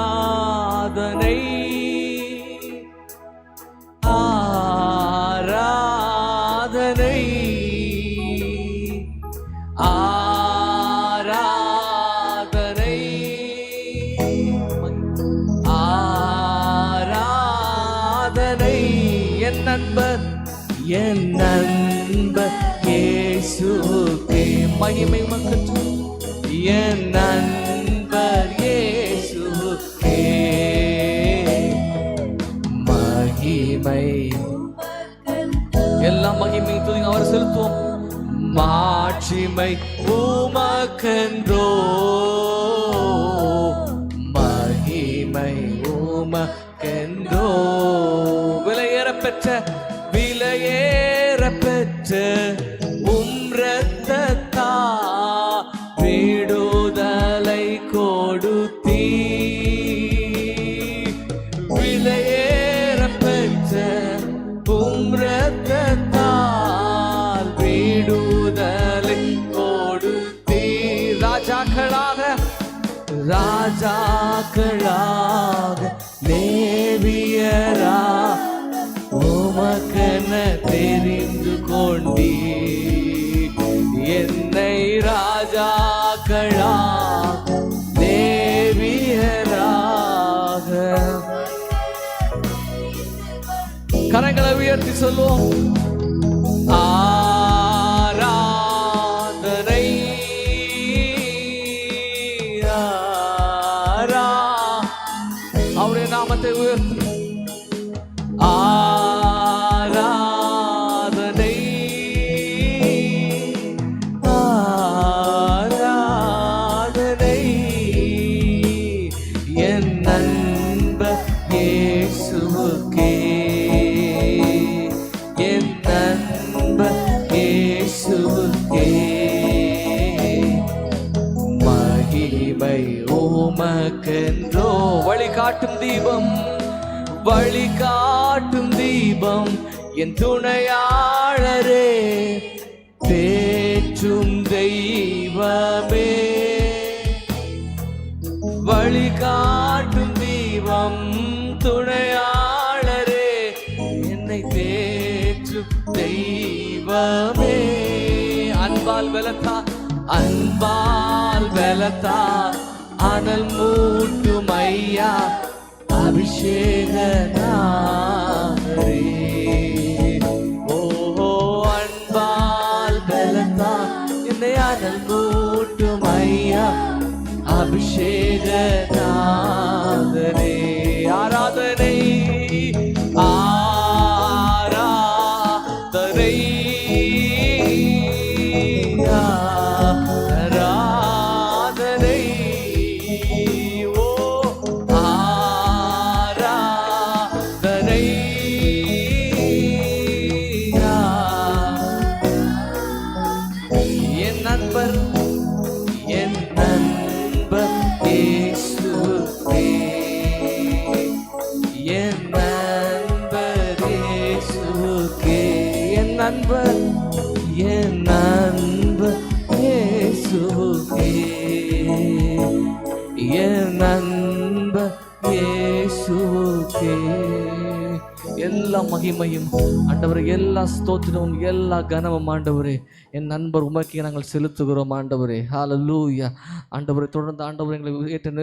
ஆராதனை ஆராதனை ஆராதனை ஆராதனை என் நண்பர் இயேசுவுக்கே மகிமை மக்கள் என் நண்பர் இயேசுவுக்கே மகிமை எல்லா மகிமை துதிங்க அவர் செலுத்துவோம். மாட்சிமை உமக்கென்றோ மகிமை உமக்கென்றோ விலையேற பெற்ற இரத்தத்தா விடுதலை கொடுத்தீ விலையேற பெற்ற இரத்தத்தால் விடுதலை கொடுத்தீ ராஜாக்களாக லேவியரா உமக்கென தெரிந்து கொண்டீ என்னை ராஜாக்களாக லேவியராக. கரங்களை உயர்த்தி சொல்லுவோம். ஆராதனை அவருடைய நாமத்தை உயர்த்தி ஆராதனை ஆராதனை என் நண்பர் இயேசுவுக்கே என் நண்பர் இயேசுவுக்கே மகிமை உமக்கென்றோ வழிகாட்டும் தீபம் என் துணையாளரே தேற்றும் தெய்வமே வழிகாட்டும் தீபம் துணையாளரே என்னை தேற்றும் தெய்வமே அன்பால் பலத்தா அனல் மூட்டும் ஐயா அபிஷேக நாரே ஓஹோ அன்பால் பலத்தா என்னை அனல் மூட்டும் ஐயா அபிஷேக நாரே ஆராதனை ஆராதனை ஆராதனை ஓ ஆராதனை என் நண்பர் இயேசுவே என் நண்பர் இயேசுவே என் நண்பர் இயேசுவே என் நண்பர் இயேசுவே. எல்லா மகிமையும் ஆண்டவரே, எல்லா ஸ்தோத்திரமும் எல்லா கனமும் ஆண்டவரே என் நண்பர் உமக்கே நாங்கள் செலுத்துகிறோம் ஆண்டவரே. ஹல்லேலூயா ஆண்டவரே. தொடர்ந்து ஆண்டவரே எங்களுக்கு ஏற்ற நேரம்